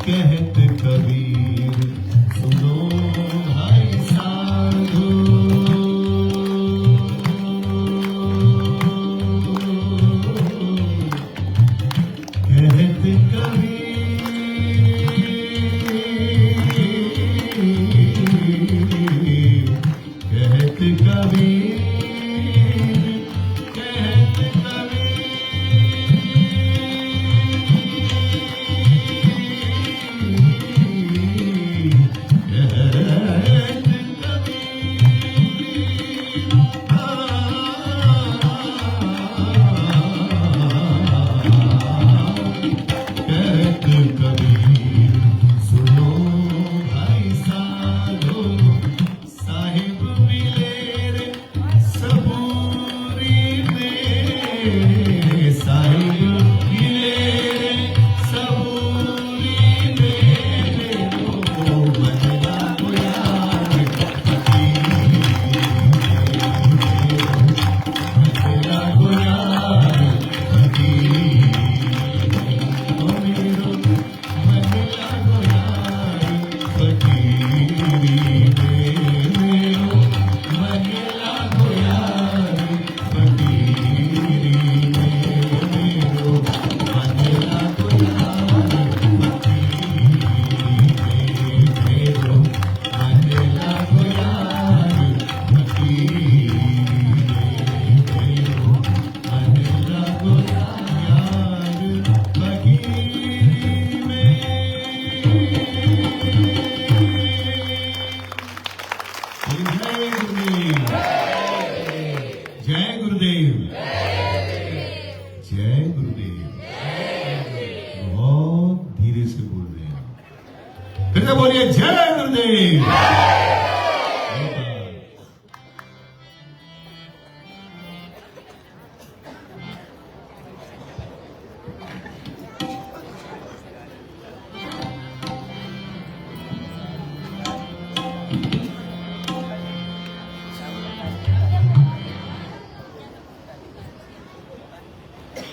कहत कबीर सुनो भाई साधु, कहत कबीर, कहत कबीर, कहत जय गुरुदेव, जय गुरुदेव। बहुत धीरे से बोल रहे हैं, फिर से बोलिए जय गुरुदेव।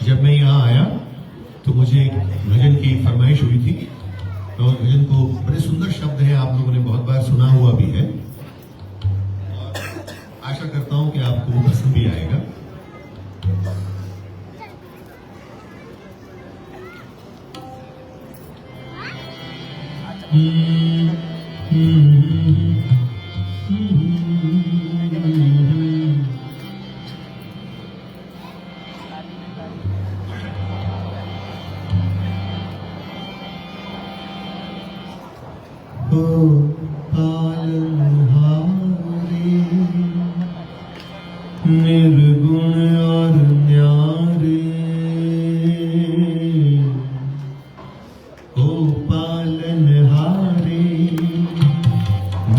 जब मैं यहाँ आया तो मुझे एक भजन की फरमाइश हुई थी, तो भजन को बड़े सुंदर शब्द हैं, आप लोगों ने बहुत बार सुना हुआ भी है और आशा करता हूं कि आपको वो पसंद भी आएगा। पालनहारे निर्गुण और न्यारे, ओ पालनहारे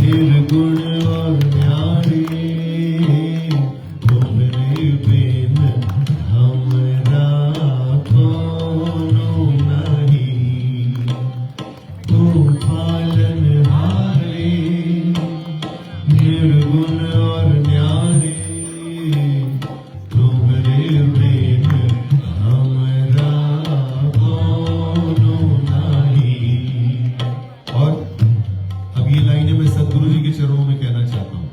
निर्गुण और न्यारे, तुम्हारे बिन हमरा कोनो नहीं। ओ पालनहारे निर्गुण और न्यारे, तुम्हारे बिन हमरा कोनो नहीं। और अब ये लाइनें मैं सदगुरु जी के चरणों में कहना चाहता हूँ।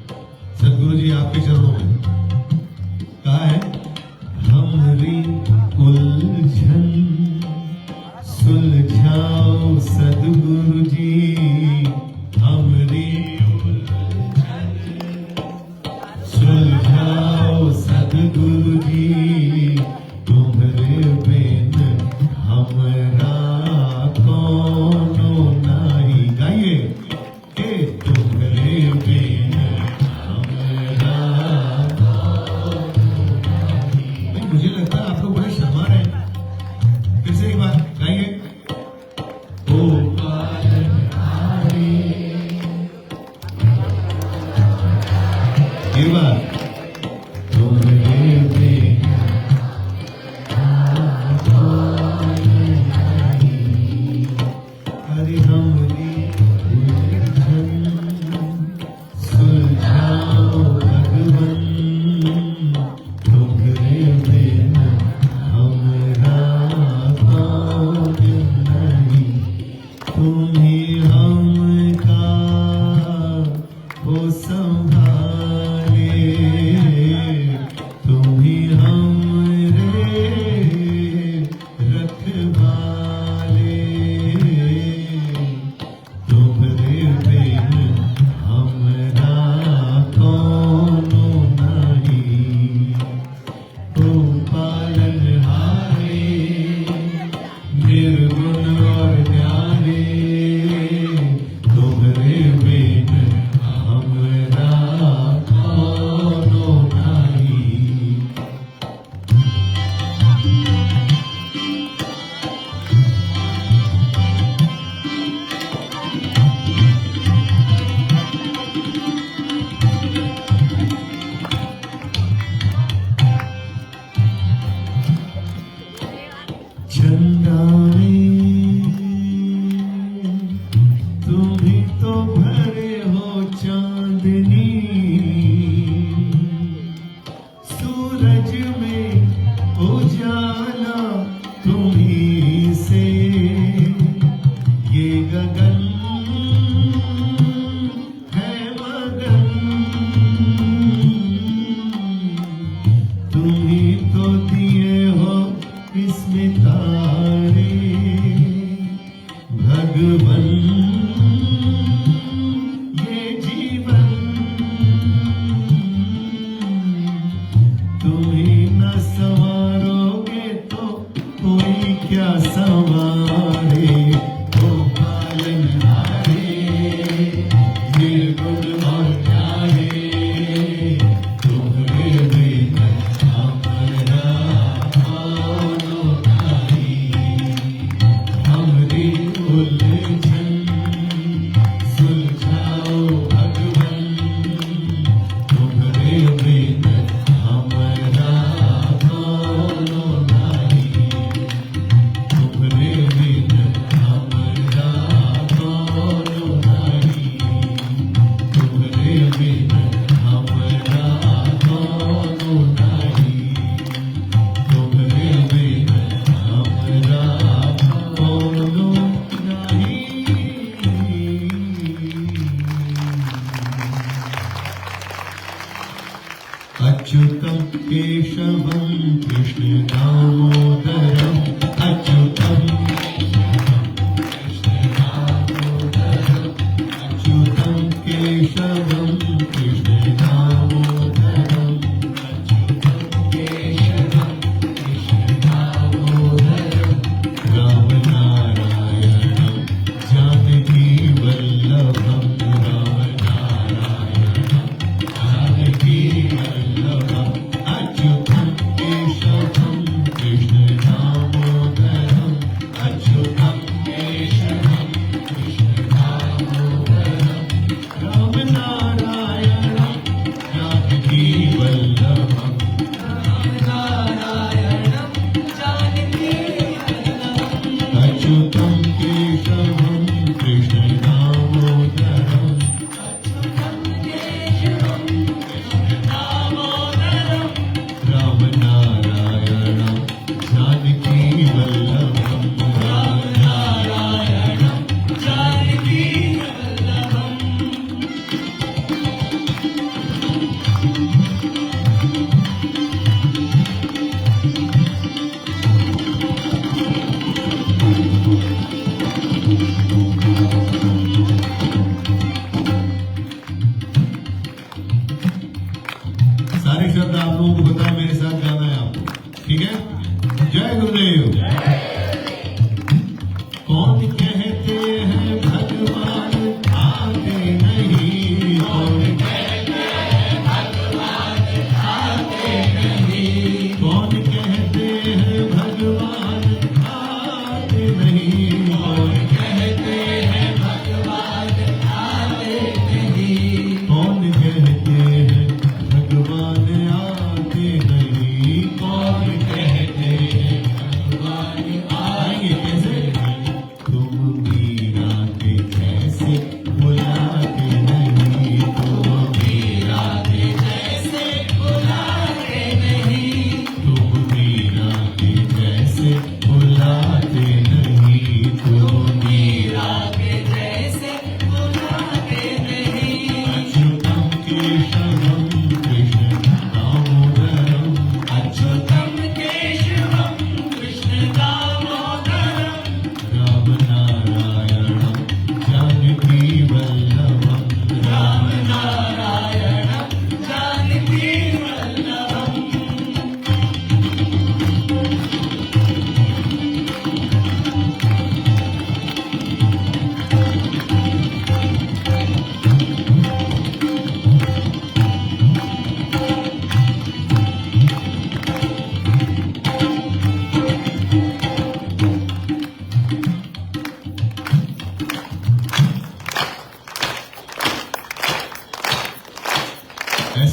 सदगुरु जी आपके चरणों में कहा है, हमरी उलझन सुलझाओ सदगुरु जी, हमरी उलझन सुलझाओ सदगुरु जी, तुम्हारे बिन हमरा कोनो नहीं। गाइए के तुम्हारे बिन हमरा नहीं। मुझे लगता है आप लोग बड़े शर्मा रहे हैं, फिर से एक बार गाइए। ओ पालनहारे, एक बार तुम्हारे बिन हरि हमरी उलझन सुलझाओ भगवन, तुम्हारे बिन हमरा कौन वाले तुम्हारे बिन हमरा कोनो नहीं। तुम पालनहारे निर्गुण और न्यारे तुम्हारे बिन हमरा कोनो नहीं।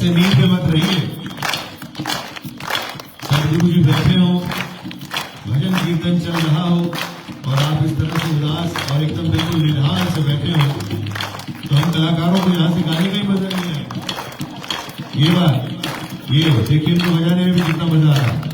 ऐसे नींद में मत रहिए। सदगुरु जी बैठे हो, भजन कीर्तन चल रहा हो और आप इस तरह से उदास और एकदम बिल्कुल निढाल से बैठे हो, तो हम कलाकारों को यहाँ से गाने का ही मजा नहीं आएगा। ये बात, ये देखिए इनको बजाने में भी कितना मजा आ रहा है।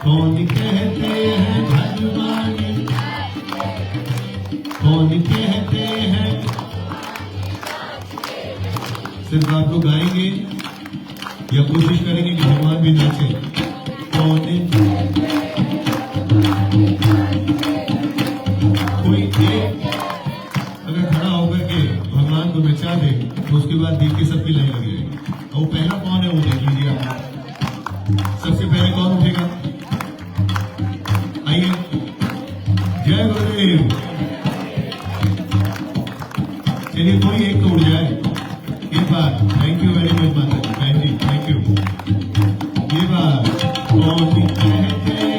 कौन कहते हैं भगवान इस बात को गाएंगे या कोशिश करेंगे कि भगवान भी नाचे? कोई एक अगर खड़ा होकर के भगवान को नचा दे तो उसके बाद देख के सबकी लाइन लग जाएगी। और वो पहला कौन है वो देख लीजिए आप। सबसे पहले कौन उठेगा? आइए, जय गुरुदेव। चलिए कोई एक तो उठ जाए इस बार। थैंक यू वेरी मच माता जी, बहन जी, थैंक यू। ये बात कौन कहते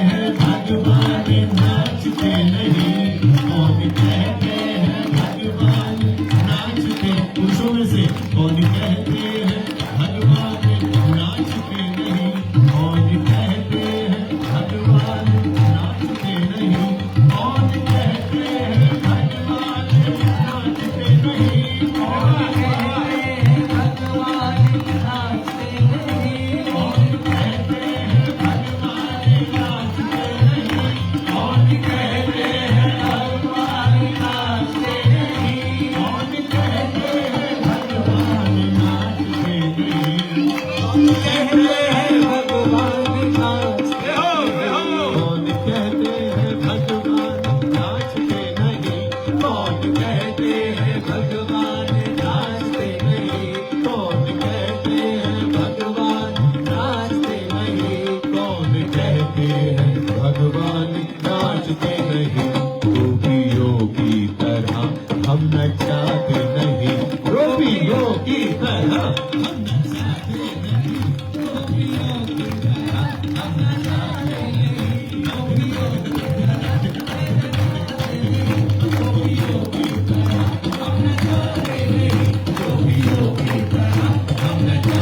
हैं भगवान नाचते नहीं, कौन कहते हैं भगवान नाचते, पुरुषों में से कौन कहते हैं भगवान नाचते नहीं, कौन कहते हैं भगवान नाचते नहीं, कौन कहते हैं भगवान नाचते नहीं, कौन कहते हैं भगवान नाचते नहीं, कौन कहते हैं भगवान नाचते नहीं, कौन कहते हैं भगवान नाचते नहीं, कौन कहते हैं भगवान नाचते नहीं, कौन कहते हैं भगवान नाचते नहीं, कौन कहते हैं भगवान नाचते नहीं, कौन कहते हैं भगवान नाचते नहीं, कौन कहते हैं भगवान नाचते नहीं, कौन कहते हैं भगवान नाचते नहीं, गोपियों की तरह हम नचाते नहीं, गोपियों की तरह हम नचाते नहीं, गोपियों की तरह हम नचाते नहीं, गोपियों की तरह हम नचाते नहीं, गोपियों की तरह हम नचाते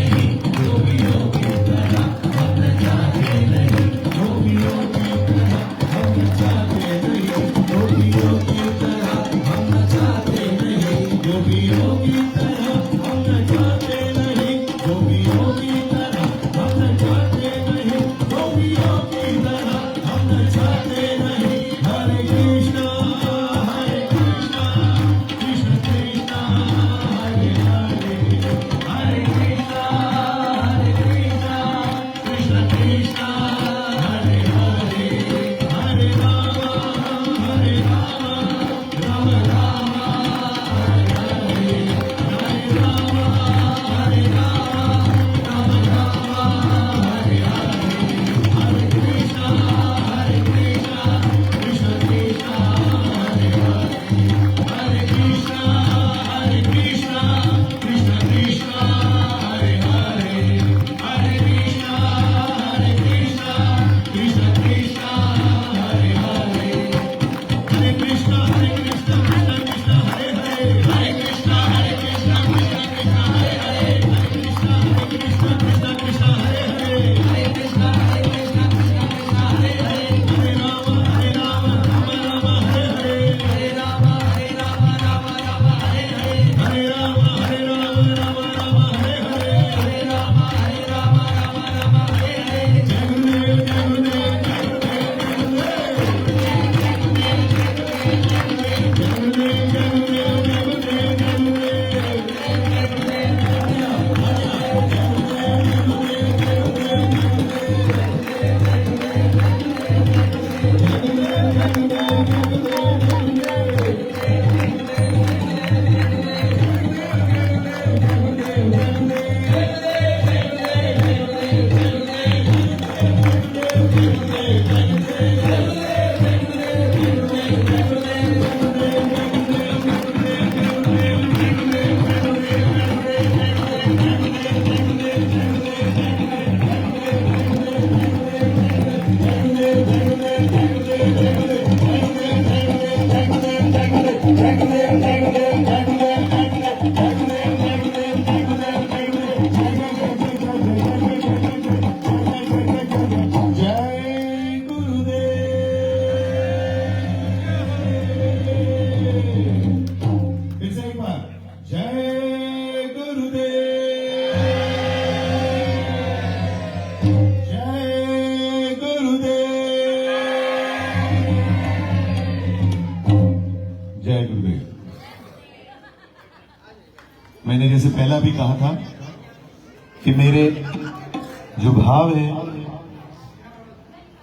नहीं, गोपियों की तरह हम नचाते नहीं, गोपियों की तरह हम नचाते नहीं, गोपियों की तरह हम नचाते नहीं, गोपियों की तरह हम नचाते नहीं, गोपियों की तरह कहा था कि मेरे जो भाव है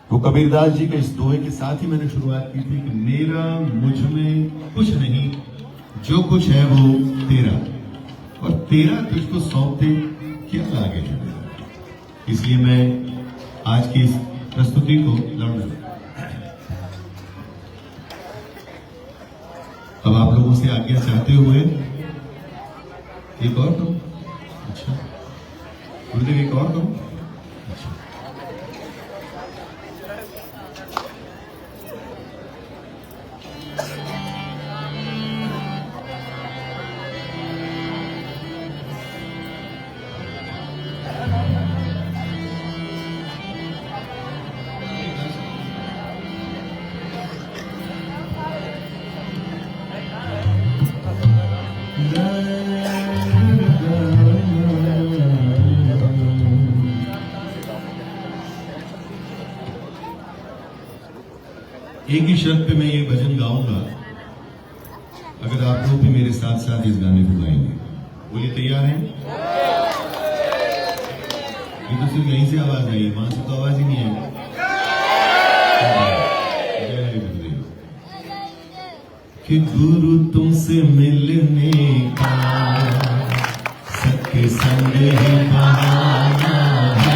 वो कबीरदास जी के इस दोहे के साथ ही मैंने शुरुआत की थी कि मेरा मुझ में कुछ नहीं, जो कुछ है वो तेरा, और तेरा तुझको सौंप दे, क्या लागे है मेरा। इसलिए मैं आज की इस प्रस्तुति को लड़ना, अब आप लोगों से आज्ञा चाहते हुए एक और करूं। अच्छा गुरुदेव, एक और करूं। अच्छा, एक ही शर्त पे मैं ये भजन गाऊंगा, अगर आप लोग भी मेरे साथ साथ इस गाने को गाएंगे। बोलिए तैयार हैं? ये तो सिर्फ यहीं से आवाज आई, वहां से तो आवाज ही नहीं आई। जय गुरुदेव। कि गुरु तुमसे मिलने का सत्य संग ही बहाना है,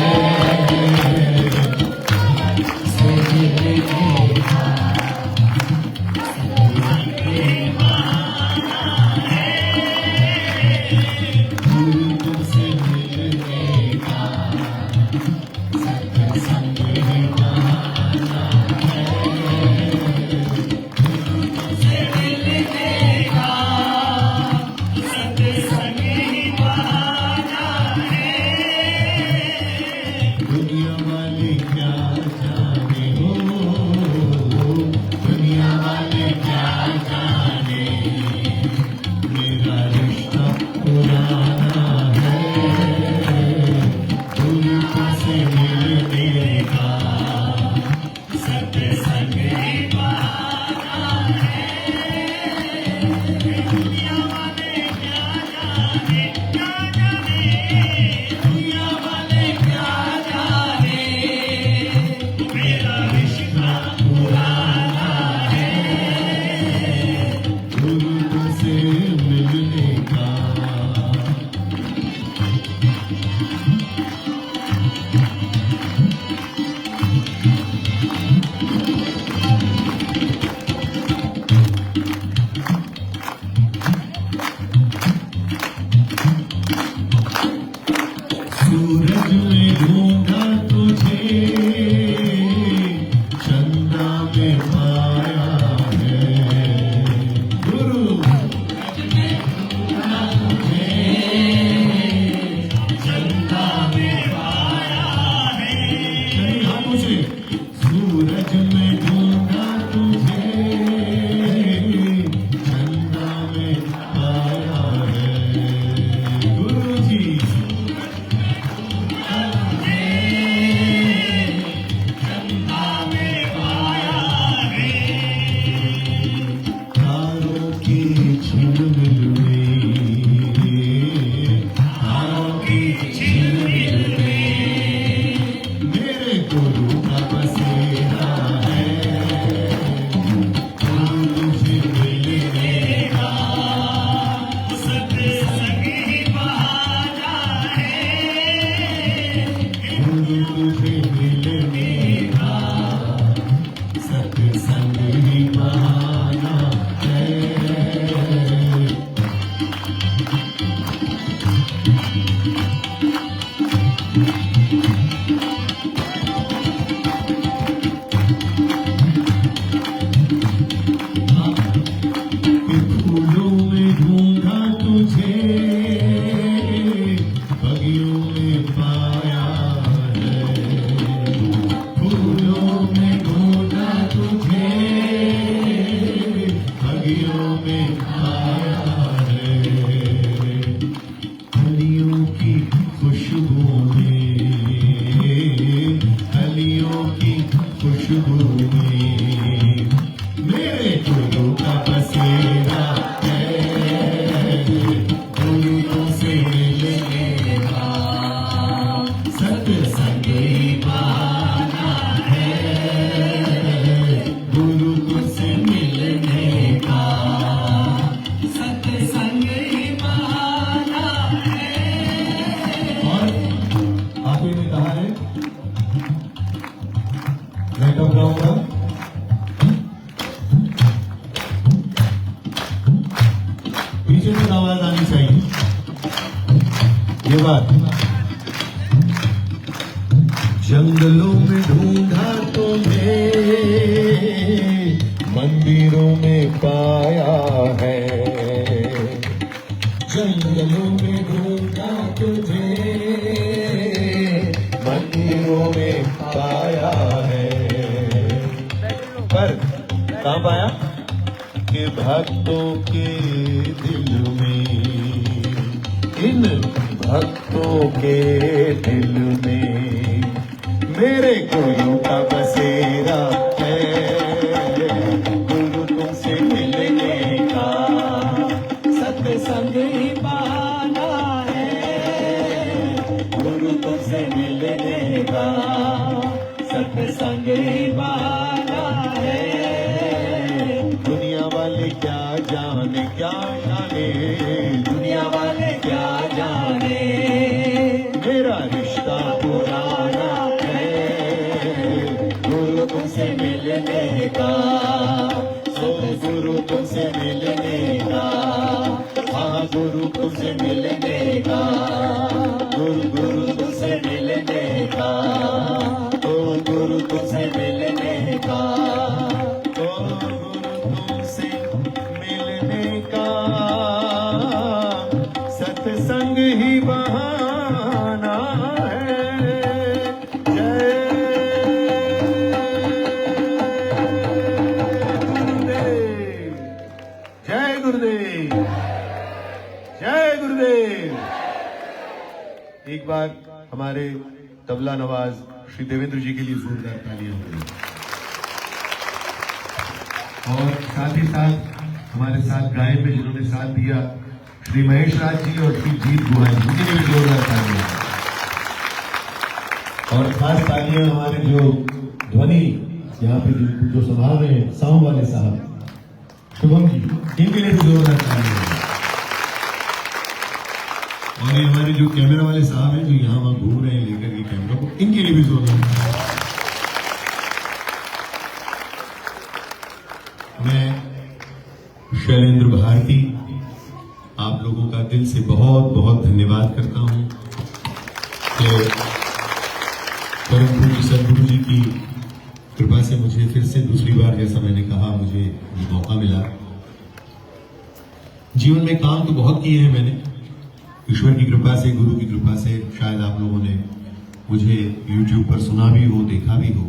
सूरज में ढूंढा तुझे, चंदा में पाया है गुरु। सूरज में ढूंढा तुझे, चंदा में पाया है। कहीं हाथों से, सूरज में ढूंढा तुझे, चंदा में पाया है गुरु जी। से सत्संग ही बहाना है, गुरु तुझसे मिलने का, सत्संग ही बहाना है। और आखिर में कहा है, मैं कब गाऊंगा? पीछे से आवाज आनी चाहिए। ये बात जंगलों में ढूंढा तुम्हें, मंदिरों में पाया है, जंगलों में ढूंढा तुझे, मंदिरों में पाया है, पर कहाँ पाया? कि भक्तों के दिल में, इन भक्तों के दिल में मेरे गुरु का बसेरा है, गुरु तुमसे मिलने का, सत्संग ही बहाना है, गुरु तुमसे मिलने का, सत्संग ही बहाना है। दुनिया वाले क्या जाने, क्या जाने, दुनिया वाले क्या जाने, मेरा रिश्ता पुराना गुरु तुमसे मिलने का, सो गुरु तुमसे मिलने का, हाँ गुरु तुमसे मिलने का, गुरु तुमसे मिलने का, ओ गुरु तुमसे मिलने का, ओ गुरु तुमसे मिलने का, सत्संग ही बहाना है। जय गुरुदेव, जय गुरुदेव। एक बार हमारे तबला नवाज श्री देवेंद्र जी के लिए जोरदार तालियां होंगी। और साथ ही साथ हमारे साथ गायन में जिन्होंने साथ दिया श्री महेश राज जी और श्री जीत गुहान जी, उनके लिए भी जोरदार तालियां। और खास तालियां हमारे जो ध्वनि यहाँ पे जो संभाल रहे हैं साउंड वाले साहब शुभम जी, इनके लिए भी जोरदार तालियां। और ये हमारे जो कैमरा वाले साहब हैं जो यहाँ वहां घूम रहे हैं लेकर के कैमरा को, इनके लिए भी जोरदार। मैं शैलेंद्र भारती आप लोगों का दिल से बहुत बहुत धन्यवाद करता हूं कि परम पूज्य सदगुरु जी की कृपा से मुझे फिर से दूसरी बार, जैसा मैंने कहा, मुझे ये मौका मिला। जीवन में काम तो बहुत किए हैं मैंने, ईश्वर की कृपा से, गुरु की कृपा से। शायद आप लोगों ने मुझे YouTube पर सुना भी हो, देखा भी हो।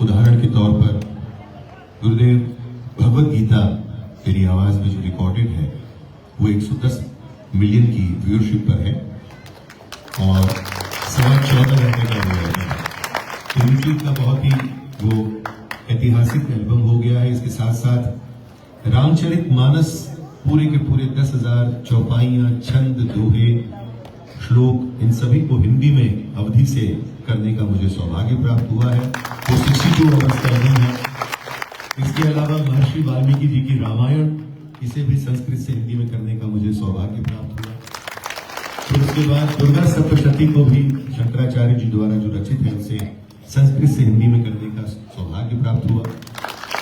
उदाहरण के तौर पर गुरुदेव भगवत गीता मेरी आवाज में जो रिकॉर्डेड है वो 110 मिलियन की व्यूअरशिप पर है और 14.25 घंटे का हुआ है। YouTube का बहुत ही वो ऐतिहासिक एल्बम हो गया है। इसके साथ साथ रामचरित मानस पूरे के पूरे 10,000 चौपाइयां, छंद, दोहे, श्लोक, इन सभी को हिंदी में अवधि से करने का मुझे सौभाग्य प्राप्त हुआ है। वो 62 आवर्स का एल्बम है। इसके अलावा महर्षि वाल्मीकि जी की रामायण, इसे भी संस्कृत से हिंदी में करने का मुझे सौभाग्य प्राप्त हुआ। फिर उसके बाद दुर्गा सप्तशती को भी शंकराचार्य जी द्वारा जो रचित है उसे संस्कृत से हिंदी में करने का सौभाग्य प्राप्त हुआ।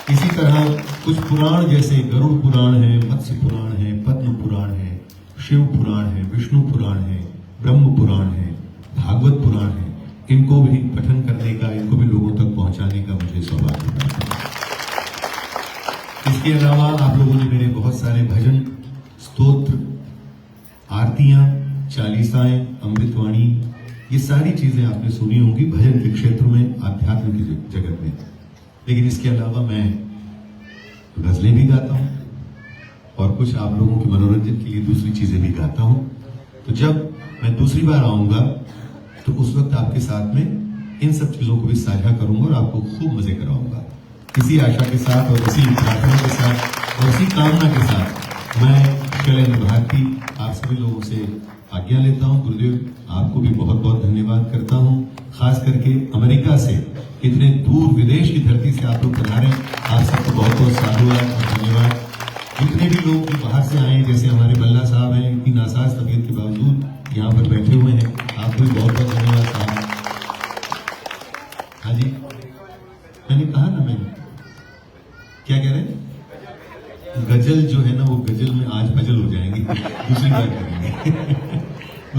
इसी तरह कुछ पुराण जैसे गरुड़ पुराण है, मत्स्य पुराण है, पद्म पुराण है, शिव पुराण है, विष्णु पुराण है, ब्रह्म पुराण है, भागवत पुराण है, इनको भी पठन करने का, इनको भी लोगों तक पहुंचाने का मुझे सौभाग्य प्राप्त हुआ। इसके अलावा आप लोगों ने मेरे बहुत सारे भजन, स्तोत्र, आरतियां, चालीसाएं, अमृतवाणी, ये सारी चीजें आपने सुनी होंगी भजन के क्षेत्र में, आध्यात्म के जगत में। लेकिन इसके अलावा मैं गजलें भी गाता हूं और कुछ आप लोगों के मनोरंजन के लिए दूसरी चीजें भी गाता हूं। तो जब मैं दूसरी बार आऊंगा तो उस वक्त आपके साथ में इन सब चीजों को भी साझा करूंगा और आपको खूब मजे कराऊंगा। इसी आशा के साथ और इसी प्रार्थना के साथ और इसी कामना के साथ मैं शैलेंद्र भारती आप सभी लोगों से आज्ञा लेता हूं। गुरुदेव आपको भी बहुत बहुत धन्यवाद करता हूं। आप लोग पधारे। आप सबको बहुत बहुत साधुवाद और धन्यवाद। जितने भी लोग जो बाहर से आए, जैसे हमारे बल्ला साहब हैं, इतनी नासाज तबीयत के बावजूद यहाँ पर बैठे हुए हैं, आपको भी बहुत बहुत धन्यवाद साहब। हाँ जी, मैंने कहा ना, मैंने क्या कह रहे हैं, गजल जो है ना, वो गजल में आज भजल हो जाएंगे, दूसरी बार करेंगे।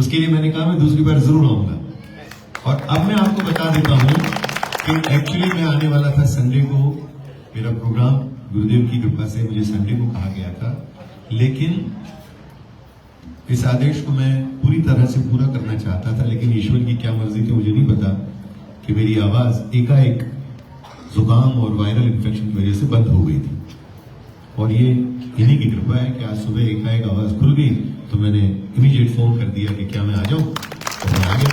उसके लिए मैंने कहा मैं दूसरी बार जरूर आऊंगा। और अब मैं आपको बता देता हूं कि एक्चुअली मैं आने वाला था संडे को, मेरा प्रोग्राम गुरुदेव की कृपा से मुझे संडे को कहा गया था, लेकिन इस आदेश को मैं पूरी तरह से पूरा करना चाहता था, लेकिन ईश्वर की क्या मर्जी थी मुझे नहीं पता कि मेरी आवाज एकाएक जुकाम और वायरल इन्फेक्शन की वजह से बंद हो गई थी। और ये इन्हीं की कृपा है कि आज सुबह एकाएक आवाज खुल गई, तो मैंने इमीडिएट फोन कर दिया कि क्या मैं आ जाऊं, तो मैं आ गया।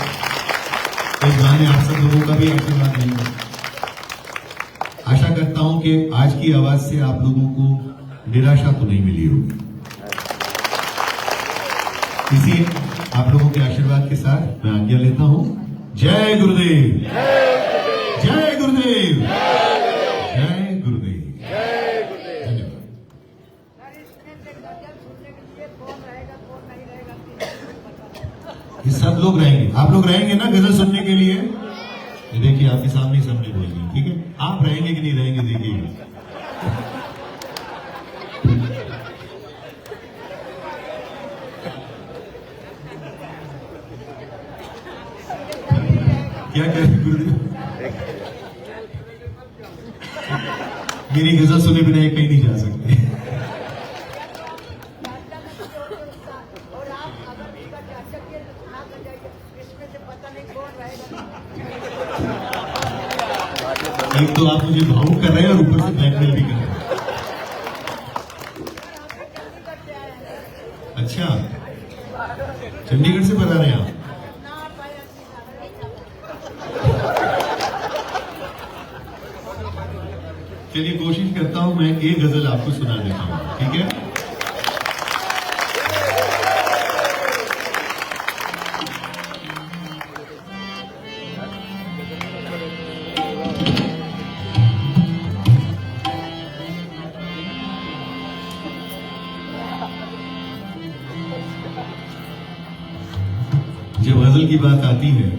इस बहाने आप सब लोगों का भी आशीर्वाद मिलेगा। आशा करता हूं कि आज की आवाज से आप लोगों को निराशा तो नहीं मिली होगी। इसी आप लोगों के आशीर्वाद के साथ मैं आज्ञा लेता हूं। जय गुरुदेव, जय गुरुदेव, जय गुरुदेव। ये सब लोग रहेंगे, आप लोग रहेंगे ना गजल सुनने के लिए? ये देखिए आपके सामने ही सबने बोल दिया, ठीक है? आप रहेंगे कि नहीं रहेंगे देखिए। क्या कह रहे गुरुदेव? मेरी गजल सुने बिना ये कहीं नहीं जा सकते। एक तो आप मुझे भावुक कर रहे हैं और ऊपर से ब्लैकमेल भी कर रहे हैं। अच्छा, चंडीगढ़ से बता रहे हैं आप? चलिए कोशिश करता हूं, मैं एक गजल आपको सुना देता हूं, ठीक है? जब गजल की बात आती है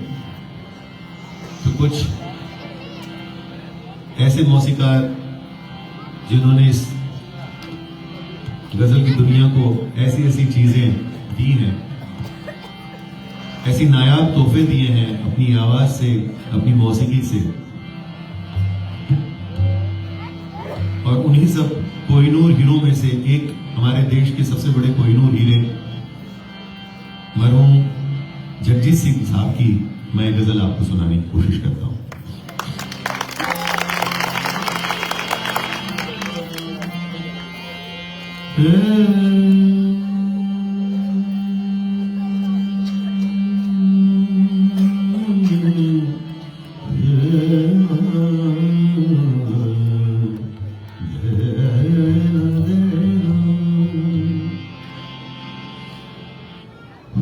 तो कुछ ऐसे मौसीकार जिन्होंने इस गजल की दुनिया को ऐसी ऐसी चीजें दी हैं, ऐसी नायाब तोहफे दिए हैं अपनी आवाज से, अपनी मौसीकी से, और उन्हीं सब कोहिनूर हीरो में से एक हमारे देश के सबसे बड़े कोहिनूर हीरे मरहूम जगजीत सिंह साहब की मैं गजल आपको सुनाने की कोशिश करता हूं।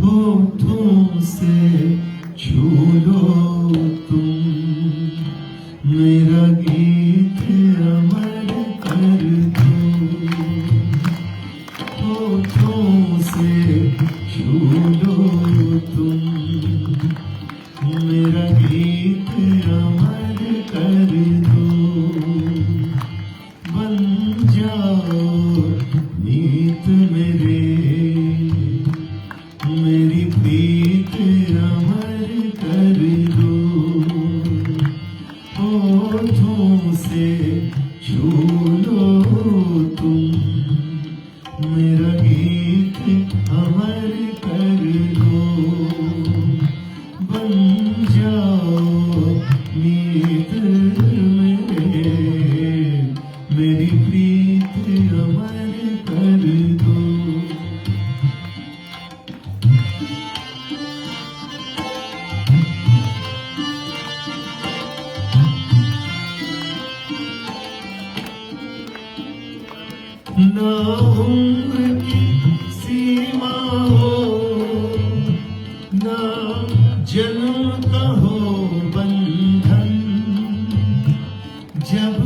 होठों से छू लो तुम मेरा गीत अमर कर दो, होठों से छू लो तुम मेरा गीत अमर कर दो, बन जाओ मीत मेरे, मेरी प्रीत अमर कर दो, होठों से छू लो तुम मेरा गीत अमर कर दो, बन जाओ मीत मेरे, मेरी प्रीत अमर कर दो। ना उम्र की सीमा हो, ना जन्म का हो बंधन, जब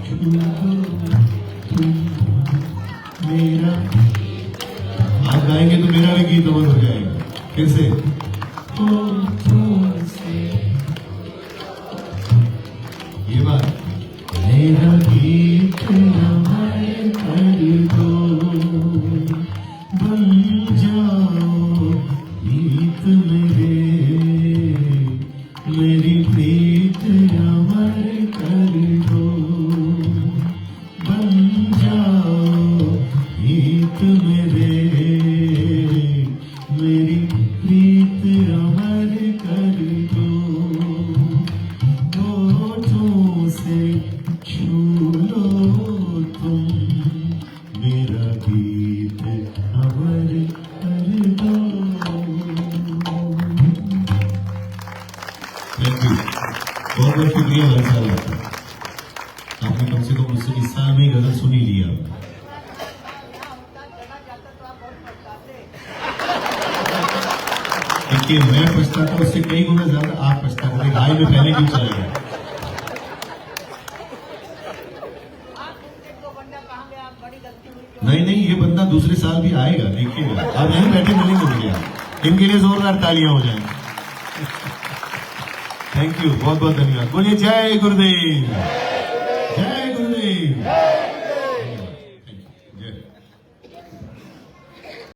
छू लो तुम मेरा। आप गाएंगे तो मेरा भी गीत अमर हो जाएगा। फिर से ये बात, मेरा गीत अमर कर दो, बन जाओ गीत मेरे, मेरी प्रीत अमर कर दो, बन जाओ गीत मेरे, मेरी प्रीत अमर कर दो। होठों से छू लो तुम मेरा गीत अमर कर दो। थैंक यू, बहुत बहुत शुक्रिया भाई साहब। आपने कम से कम मुझसे इस साल में ही गजल सुनी लिया। देखिए, मैं पछताता हूं, उससे कई गुना ज्यादा आप पछताते थे। गाय में पहले क्यों चले गए? नहीं नहीं, ये बंदा दूसरे साल भी आएगा, देखिएगा। आप यहीं बैठे मिलेंगे मुझे। इनके लिए जोरदार तालियां हो जाएंगी। थैंक यू, बहुत बहुत धन्यवाद। बोलिए जय गुरुदेव, जय गुरुदेव।